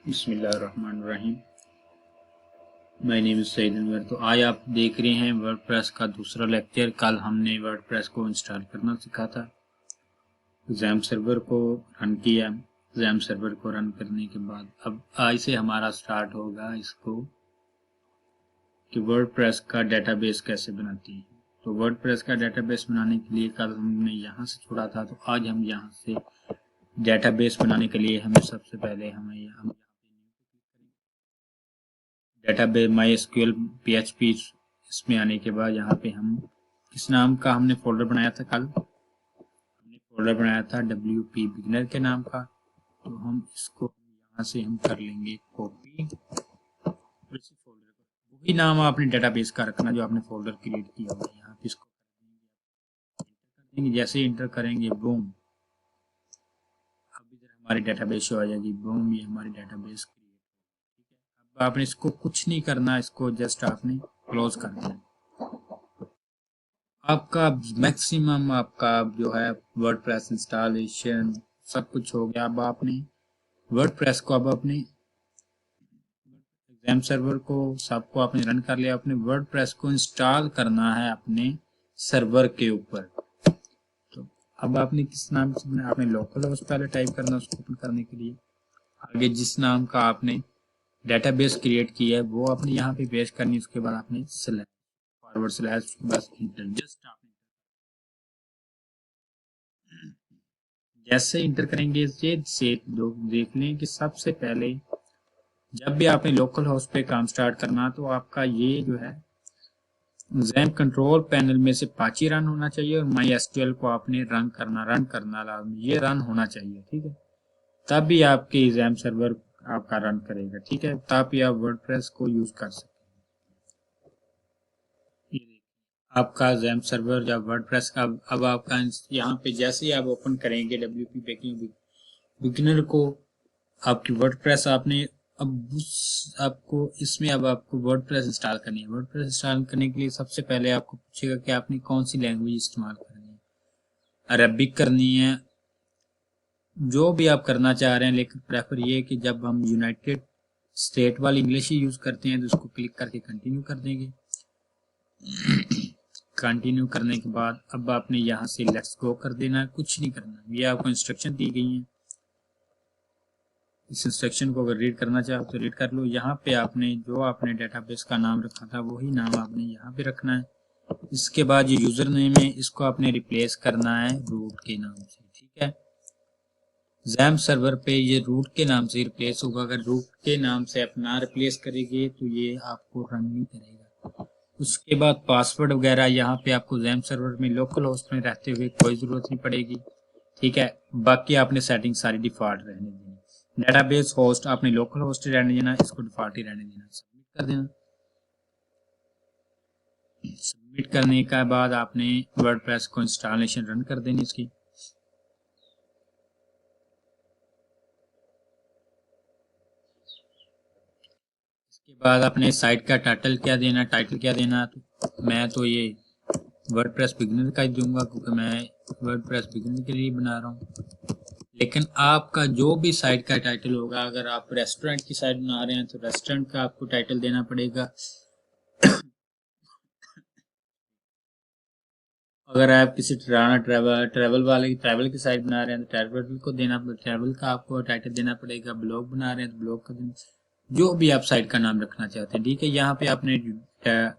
बिस्मिल्लाहिर्रहमानिर्रहीम। My name is Saeed Anwar. तो आज आप देख रहे हैं वर्डप्रेस का दूसरा लेक्चर। कल हमने वर्डप्रेस को इंस्टॉल करना सीखा था, ज़ैम सर्वर को रन किया। ज़ैम सर्वर को रन करने के बाद अब आज से हमारा स्टार्ट होगा इसको कि वर्डप्रेस का डेटाबेस कैसे बनाती है। तो वर्डप्रेस का डेटाबेस बनाने के लिए कल हमने यहाँ से छोड़ा था, तो आज हम यहाँ से डेटाबेस बनाने के लिए हमें सबसे पहले हम डेटाबेस MySQL PHP इसमें आने के बाद यहाँ पे हम किस नाम का हमने फोल्डर बनाया था, कल हमने फोल्डर बनाया था WP बिगिनर के नाम का। तो हम इसको यहाँ से हम कर लेंगे कॉपी और इसी फोल्डर को, वही नाम आपने डेटाबेस का रखना जो आपने फोल्डर क्रिएट किया होगा। यहाँ पे इसको कर देंगे। जैसे ही इंटर करेंगे बूम, अब इधर हमारी डेटाबेस शो आ जाएगी। बूम, ये हमारी डेटाबेस क्रिएट। अब आपने इसको कुछ नहीं करना, इसको जस्ट आपने क्लोज कर देना। आपका मैक्सिमम आपका जो है वर्डप्रेस इंस्टॉलेशन सब कुछ हो गया। अब आपने वर्डप्रेस को अब अपने ज़ैम सर्वर को सबको आपने रन कर लिया। अपने वर्डप्रेस को इंस्टॉल करना है अपने सर्वर के ऊपर। तो अब आपने किस नाम से आपने लोकल होस्ट पहले टाइप करना उसको ओपन करने के लिए। आगे जिस नाम का आपने डेटाबेस क्रिएट किया है वो आपने यहाँ पे पेस्ट करनी। उसके बाद आपने स्लैश फॉरवर्ड स्लैश उसके बाद इंटर, जस्ट आपने जैसे इंटर करेंगे ये से देख लें कि सबसे पहले जब भी आपने लोकल होस्ट पे काम स्टार्ट करना तो आपका ये जो है ज़ैम कंट्रोल पैनल में से पाची रन होना चाहिए और MySQL को आपने रन करना लाजमी, ये रन होना चाहिए, ठीक है। तब भी आपके ज़ैम सर्वर आपका रन करेगा, ठीक है, तब भी आप वर्डप्रेस को यूज कर सकते हैं। आपका ज़ैम सर्वर या वर्डप्रेस का अब आपका यहाँ पे जैसे ही आप ओपन करेंगे WP बिगिनर को, आपकी वर्डप्रेस आपने अब आपको इसमें अब आपको वर्डप्रेस इंस्टॉल करनी है। वर्डप्रेस इंस्टॉल करने के लिए सबसे पहले आपको पूछेगा कि आपने कौन सी लैंग्वेज इस्तेमाल करनी है। अरबिक करनी है, जो भी आप करना चाह रहे हैं, लेकिन प्रेफर ये है कि जब हम यूनाइटेड स्टेट वाली इंग्लिश ही यूज करते हैं तो उसको क्लिक करके कंटिन्यू कर देंगे। कंटिन्यू करने के बाद अब आपने यहाँ से लेट्स गो कर देना है, कुछ नहीं करना। ये आपको इंस्ट्रक्शन दी गई है, इस इंस्ट्रक्शन को अगर रीड करना चाहो तो रीड कर लो। यहाँ पे आपने जो आपने डेटाबेस का नाम रखा था वही नाम आपने यहाँ पे रखना है। इसके बाद ये यूजर नेम है, इसको आपने रिप्लेस करना है रूट के नाम से, ठीक है। ज़ैम सर्वर पे ये रूट के नाम से रिप्लेस होगा। अगर रूट के नाम से आप ना रिप्लेस करेंगे तो ये आपको रन नहीं करेगा। उसके बाद पासवर्ड वगैरह यहाँ पे आपको ज़ैम सर्वर में लोकल होस्ट में रहते हुए कोई ज़रूरत नहीं पड़ेगी, ठीक है। बाकी आपने सेटिंग सारी डिफॉल्ट रहने देनी। डेटाबेस होस्ट आपने लोकल होस्ट ही रहने देना, इसको डिफॉल्ट ही रहने देना। सबमिट कर देना। सबमिट करने के बाद आपने वर्डप्रेस को इंस्टॉलेशन रन कर देनी इसकी। इसके बाद आपने साइट का टाइटल क्या देना, तो मैं तो ये वर्डप्रेस बिगिनर का ही दूंगा क्योंकि मैं वर्डप्रेस बिगिनर के लिए बना रहा हूँ। लेकिन आपका जो भी साइट का टाइटल होगा, अगर आप रेस्टोरेंट की साइट बना रहे हैं तो रेस्टोरेंट का आपको टाइटल देना पड़ेगा। अगर आप किसी ट्रैवल वाले की ट्रैवल की साइट बना रहे हैं तो ट्रैवल को देना, ट्रैवल का आपको टाइटल देना पड़ेगा। ब्लॉग बना रहे हैं तो ब्लॉग का देना, जो भी आप साइट का नाम रखना चाहते हैं, ठीक है। यहाँ पे आपने यूजर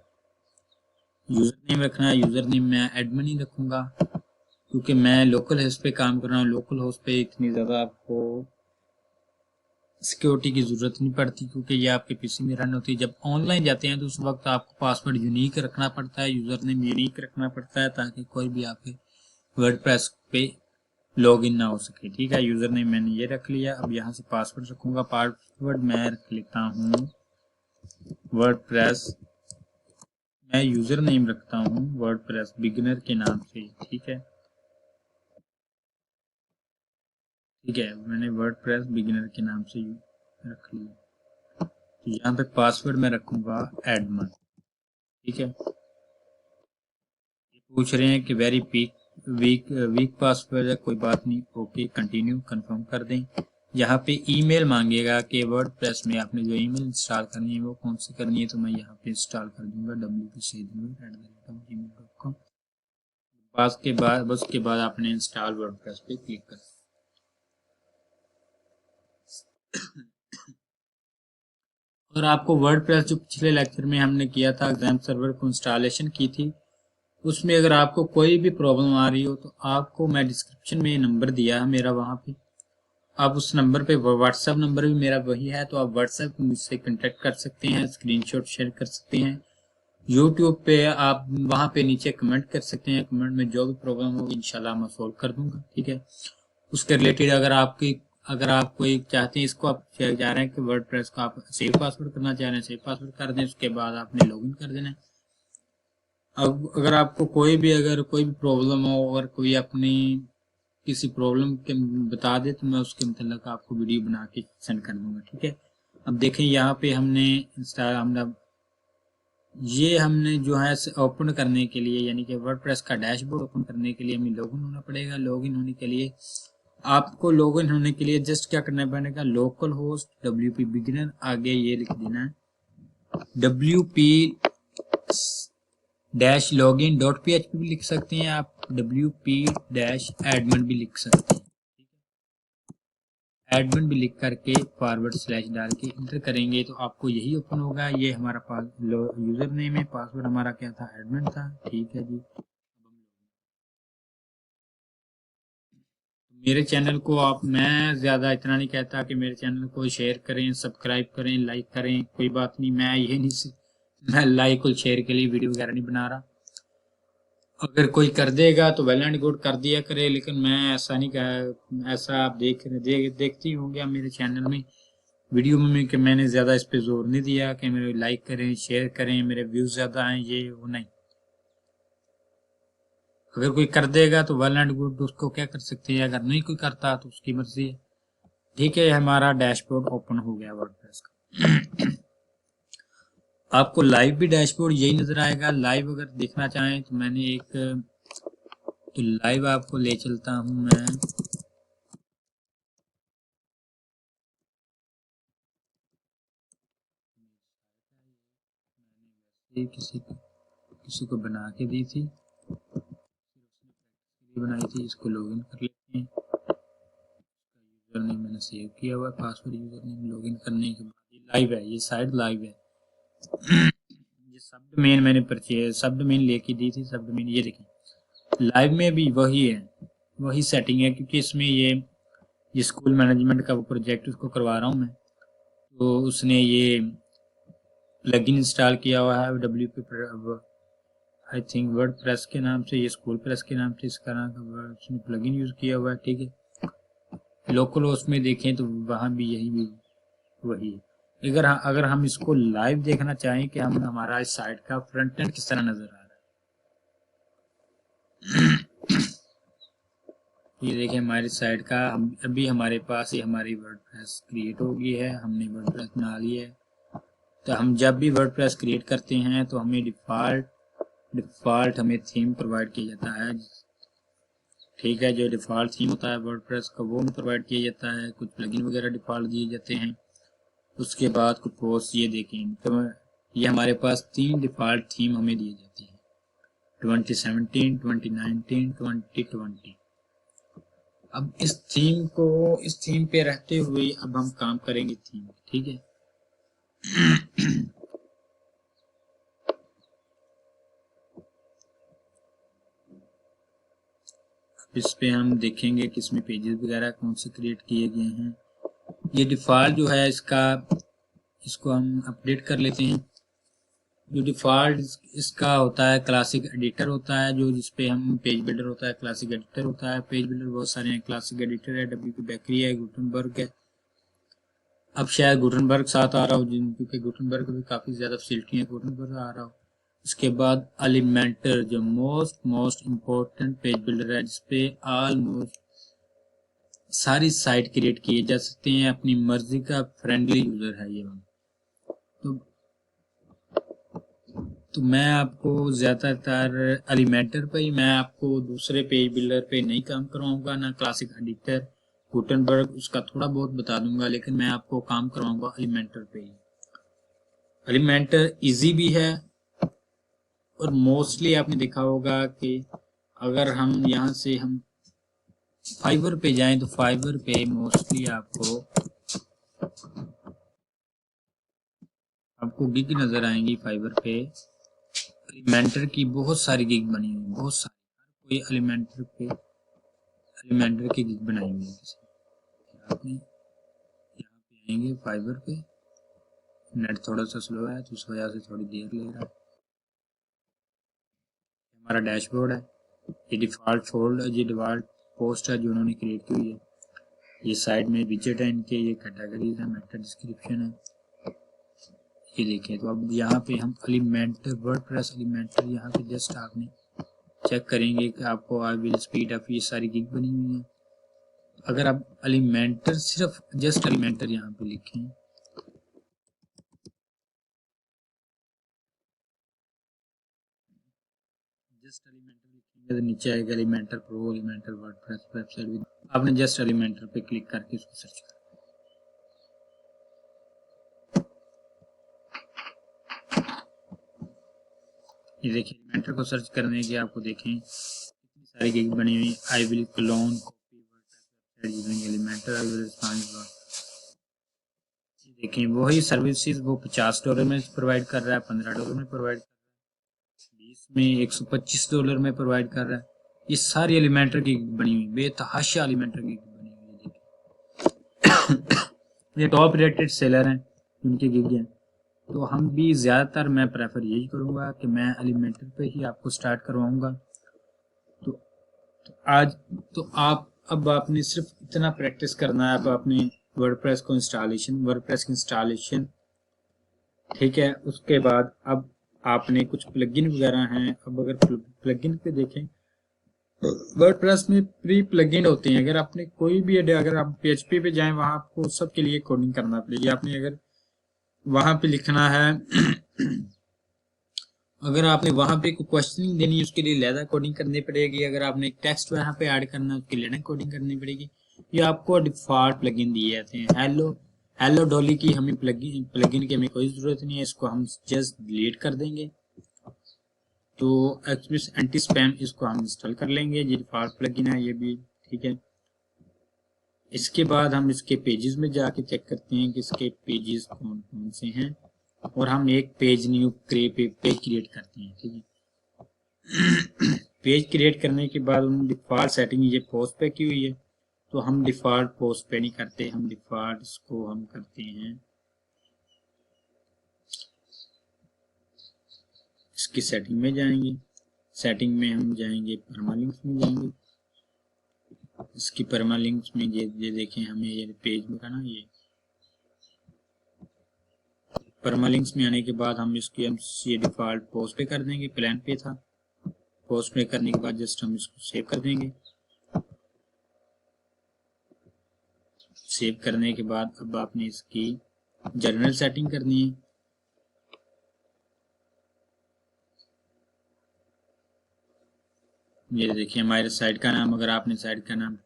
नेम रखना है। यूजर नेम मैं एडमिन ही रखूंगा क्योंकि मैं लोकल होस्ट पे काम कर रहा हूँ। लोकल होस्ट पे इतनी ज़्यादा आपको सिक्योरिटी की ज़रूरत नहीं पड़ती क्योंकि ये आपके पीसी में रन होती है। जब ऑनलाइन जाते हैं तो उस वक्त आपको पासवर्ड यूनिक रखना पड़ता है, यूज़र नेम यूनिक रखना पड़ता है ताकि कोई भी आपके वर्डप्रेस पे लॉग इन ना हो सके, ठीक है। यूज़र नेम मैंने ये रख लिया। अब यहाँ से पासवर्ड रखूँगा। पासवर्ड मैं रख लेता हूँ वर्डप्रेस, मैं यूज़र नेम रखता हूँ वर्डप्रेस बिगिनर के नाम से, ठीक है। ठीक है, मैंने वर्डप्रेस बिगिनर के नाम से रख लिया। तो यहाँ पे पासवर्ड मैं रखूंगा एडमन, ठीक है। ये पूछ रहे हैं कि वेरी वीक पासवर्ड है, कोई बात नहीं, ओके कंटिन्यू कंफर्म कर दें। यहाँ पे ईमेल मांगेगा कि वर्डप्रेस में आपने जो ईमेल इंस्टॉल करनी है वो कौन सी करनी है, तो मैं यहाँ पे इंस्टॉल कर दूंगा wp@gmail.com। बस के बाद आपने इंस्टॉल वर्डप्रेस पे क्लिक कर। और आपको वर्डप्रेस जो पिछले लेक्चर में हमने किया था एग्जाम सर्वर को इंस्टॉलेशन की थी, उसमें अगर आपको कोई भी प्रॉब्लम आ रही हो तो आपको मैं डिस्क्रिप्शन में नंबर दिया है मेरा, वहाँ पे आप उस नंबर पे, व्हाट्सएप नंबर भी मेरा वही है, तो आप व्हाट्सएप मुझसे कांटेक्ट कर सकते हैं, स्क्रीनशॉट शेयर कर सकते हैं। यूट्यूब पे आप वहाँ पे नीचे कमेंट कर सकते हैं, कमेंट में जो भी प्रॉब्लम होगी इंशाल्लाह मैं सोल्व कर दूंगा, ठीक है। उसके रिलेटेड अगर आप कोई चाहते हैं, इसको आप चाह रहे हैं कि वर्डप्रेस को आप सेव पासवर्ड करना चाह रहे हैं, सेव पासवर्ड कर दें, उसके बाद आपने लॉगिन कर देना है। अब अगर आपको कोई भी प्रॉब्लम हो, अगर कोई अपनी किसी प्रॉब्लम के बता दे तो मैं उसके मतलब आपको वीडियो बना के सेंड कर दूंगा, ठीक है। अब देखें यहाँ पे हमने जो है ओपन करने के लिए, यानी कि वर्डप्रेस का डैशबोर्ड ओपन करने के लिए हमें लॉगिन होना पड़ेगा। लॉगिन होने के लिए जस्ट क्या करना पड़ेगा, लोकल होस्ट WP बिगिनर, आगे ये लिख देना है WP -login.php भी लिख सकते हैं आप, WP-admin भी लिख सकते हैं, एडमिन भी लिख करके / डाल के इंटर करेंगे तो आपको यही ओपन होगा। ये हमारा यूजर नेम है, पासवर्ड हमारा क्या था, एडमिन था, ठीक है जी। मेरे चैनल को मैं ज़्यादा इतना नहीं कहता कि मेरे चैनल को शेयर करें, सब्सक्राइब करें, लाइक करें, कोई बात नहीं, मैं लाइक और शेयर के लिए वीडियो वगैरह नहीं बना रहा। अगर कोई कर देगा तो वेल एंड गुड, कर दिया करे, लेकिन मैं ऐसा नहीं कहा। ऐसा आप देखती होंगे आप मेरे चैनल में वीडियो में कि मैंने ज़्यादा इस पे जोर नहीं दिया कि मेरे लाइक करें, शेयर करें, मेरे व्यूज़ ज़्यादा आए, ये वो नहीं। अगर कोई कर देगा तो वेल एंड गुड, उसको क्या कर सकते हैं, अगर नहीं कोई करता तो उसकी मर्जी है, ठीक है। हमारा डैशबोर्ड ओपन हो गया वर्डप्रेस का। आपको लाइव भी डैशबोर्ड यही नजर आएगा। लाइव अगर देखना चाहें तो लाइव आपको ले चलता हूं मैं। ये किसी को बना के दी थी, बनाई थी, इसको लॉगिन कर लेते हैं। यूजर नेम मैंने सेव किया हुआ है, पासवर्ड यूजर नेम, लॉगिन करने के बाद ये लाइव है, ये साइट लाइव है। ये सब डोमेन लेके दी थी, सब डोमेन ये देखिए लाइव में भी वही है, वही सेटिंग है, क्योंकि इसमें ये स्कूल मैनेजमेंट का वो प्रोजेक्ट उसको करवा रहा हूँ मैं, तो उसने ये प्लगइन इंस्टॉल किया हुआ है WP, आई थिंक वर्डप्रेस के नाम से, ये स्कूल प्रेस के नाम से इसका नाम उसने प्लगइन यूज किया हुआ है, ठीक है। लोकल होस्ट में देखें तो वहाँ भी वही है। अगर हम इसको लाइव देखना चाहें कि हमारा इस साइट का फ्रंट एंड किस तरह नजर आ रहा है, ये देखें हमारी साइट का अभी हमारे पास ये हमारी वर्डप्रेस क्रिएट हो गई है, हमने वर्डप्रेस बना ली है। तो हम जब भी वर्डप्रेस क्रिएट करते हैं तो हमें डिफ़ॉल्ट हमें थीम प्रोवाइड किया जाता है, ठीक है। जो डिफ़ॉल्ट थीम होता है वर्डप्रेस का वो प्रोवाइड किया जाता है, कुछ प्लगइन वगैरह डिफ़ॉल्ट दिए जाते हैं। उसके बाद कुछ पोस्ट ये देखें तो ये हमारे पास 3 डिफ़ॉल्ट थीम हमें दी जाती है, 2017, 2019, 2020। अब इस थीम पे रहते हुए अब हम काम करेंगे थीम, ठीक है। इस पे हम देखेंगे कि इसमें पेजेस वगैरह कौन से क्रिएट किए गए हैं। ये डिफ़ॉल्ट जो है इसको हम अपडेट कर लेते हैं। जो डिफ़ॉल्ट इसका होता है क्लासिक एडिटर होता है, जो जिसपे हम पेज बिल्डर होता है, क्लासिक एडिटर होता है। पेज बिल्डर बहुत सारे हैं, क्लासिक एडिटर है, WP बेकरी है, गुटनबर्ग है। अब शायद गुटनबर्ग साथ आ रहा हो, क्योंकि गुटनबर्ग भी काफ़ी ज़्यादा फैसिलिटी है, गुटनबर्ग आ रहा हो। उसके बाद एलिमेंटर जो मोस्ट इम्पोर्टेंट पेज बिल्डर है, जिसपे ऑलमोस्ट सारी साइट क्रिएट किए जा सकते हैं, अपनी मर्जी का फ्रेंडली यूजर है ये। तो मैं आपको ज़्यादातर एलिमेंटर पे ही, मैं आपको दूसरे पेज बिल्डर पे नहीं काम करवाऊंगा, ना क्लासिक एडिटर गुटेनबर्ग उसका थोड़ा बहुत बता दूंगा, लेकिन मैं आपको काम करवाऊंगा एलिमेंटर पे ही। एलिमेंटर इजी भी है और मोस्टली आपने देखा होगा कि अगर हम यहाँ से हम फाइवर पे जाएं तो फाइवर पे मोस्टली आपको गिग नजर आएंगी। फाइवर पे एलिमेंटर की बहुत सारी गिग बनी हुई, बहुत सारी, कोई एलिमेंटर की गिग बनाई हुई है। आपने यहाँ पे आएंगे फाइवर पे, नेट थोड़ा सा स्लो है तो उस वजह से थोड़ी देर ले रहा है। हमारा डैशबोर्ड है, ये डिफ़ॉल्ट फोल्ड, ये डिफ़ॉल्ट पोस्ट है जो उन्होंने क्रिएट की हुई है। ये साइड में विजेट है इनके, ये कैटेगरीज है, मेटा डिस्क्रिप्शन है, ये देखिए। तो अब यहाँ पे हम एलिमेंटर, वर्डप्रेस एलिमेंटर, यहाँ पे जस्ट आपने चेक करेंगे कि आपको आई विल स्पीड अप, ये सारी गिग बनी हुई है। अगर आप एलिमेंटर, सिर्फ जस्ट एलिमेंटर यहाँ पे लिखें, जस्ट एलिमेंटर लिखेंगे तो नीचे आएगा Elementor pro, Elementor WordPress website. आपने जस्ट एलिमेंटर पे क्लिक करके इसको सर्च करना। ये देखिए एलिमेंटर को सर्च करने के आपको देखें कितनी सारी गिग बनी हुई। I will clone copy WordPress using Elementor, I will respond. देखें वही सर्विसेज वो $50 में प्रोवाइड कर रहा है, $15 में प्रोवाइड कर रहा है, 20 में, $125 में प्रोवाइड कर रहा है। ये सारी एलिमेंटर की बनी हुई, बेतहाशा एलिमेंटर की बनी हुई है। देखिए ये टॉप रेटेड सेलर हैं, उनकी गिग हैं। तो हम भी ज़्यादातर मैं प्रेफर यही करूँगा कि मैं एलिमेंटर पे ही आपको स्टार्ट करवाऊँगा। तो आज तो आप अब आपने सिर्फ इतना प्रैक्टिस करना है। अब आपने वर्डप्रेस को वर्डप्रेस की इंस्टॉलेशन, ठीक है। उसके बाद अब आपने कुछ प्लगइन वगैरह हैं। अब अगर प्लगइन पे देखें, वर्डप्रेस में प्री प्लगइन होते हैं। अगर आपने कोई भी, अगर आप PHP पे जाएं, वहां आपको सबके लिए कोडिंग करना पड़ेगी। आपने अगर वहां पे लिखना है अगर आपने वहां पे कोई क्वेश्चनिंग देनी है, उसके लिए अलग कोडिंग करनी पड़ेगी। अगर आपने टेक्स्ट वहां पे ऐड करना है, उसके लिए अलग कोडिंग करनी पड़ेगी। ये आपको डिफॉल्ट प्लगइन दिए जाते हैं। हेलो डॉली की हमें प्लगइन की हमें कोई जरूरत नहीं है, इसको हम जस्ट डिलीट कर देंगे। तो एक्सप्रेस एंटी स्पैम इसको हम इंस्टॉल कर लेंगे, ये डिफॉल्ट प्लगइन है, ये भी ठीक है। इसके बाद हम इसके पेजेस में जाके चेक करते हैं कि इसके पेजेस कौन कौन से हैं, और हम एक पेज न्यू पेज क्रिएट करते हैं, ठीक है। पेज क्रिएट करने के बाद हम डिफॉल्ट सेटिंग ये पोस्ट पे की हुई है, तो हम डिफॉल्ट पोस्ट पे नहीं करते, हम डिफॉल्ट इसको हम करते हैं इसकी सेटिंग में जाएंगे। सेटिंग में हम जाएंगे, परमालिंक्स में जाएंगे। इसकी परमालिंक्स में ये देखें, हमें ये पेज में ना, ये परमालिंक्स में आने के बाद हम इसकी ये डिफॉल्ट पोस्ट पे कर देंगे। प्लान पे था, पोस्ट पे करने के बाद जस्ट हम इसको सेव कर देंगे। सेव करने के बाद अब आपने इसकी जनरल सेटिंग करनी है। ये देखिए हमारे साइट का नाम, अगर आपने साइट का नाम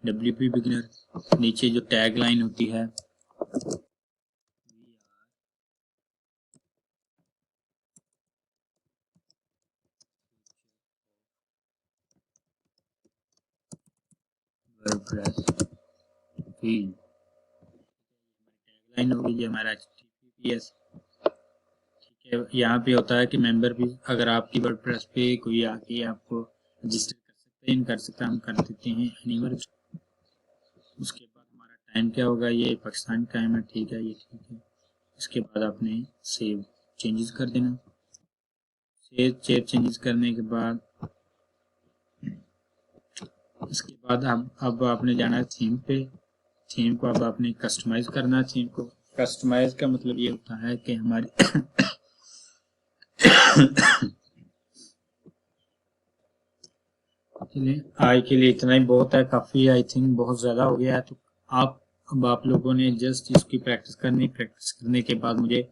WP बिगिनर, नीचे जो टैग लाइन होती है लाइन होगी, ये हमारा HTTPS, ठीक है। यहाँ पे होता है कि मेंबर भी, अगर आपकी वर्डप्रेस पे कोई आके आपको रजिस्टर कर सकते हैं, कर सकता हम कर देते हैं एनीवर। उसके बाद हमारा टाइम क्या होगा, ये पाकिस्तान टाइम है, ठीक है, ये ठीक है। इसके बाद आपने सेव चेंजेस कर देना। सेव चेंजेस करने के बाद इसके बाद अब आपने जाना है थीम पे। थीम को अब आपने कस्टमाइज करना है। थीम को कस्टमाइज का मतलब ये होता है कि हमारे चलिए आज के लिए इतना ही बहुत है, काफ़ी आई थिंक बहुत ज़्यादा हो गया है। तो अब आप लोगों ने जस्ट इसकी प्रैक्टिस करने के बाद मुझे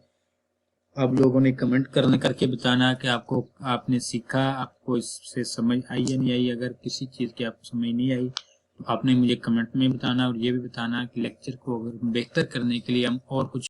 आप लोगों ने कमेंट करके बताना कि आपने सीखा, आपको इससे समझ आई या नहीं आई। अगर किसी चीज़ की आपको समझ नहीं आई आपने मुझे कमेंट में बताना और ये भी बताना कि लेक्चर को अगर बेहतर करने के लिए हम और कुछ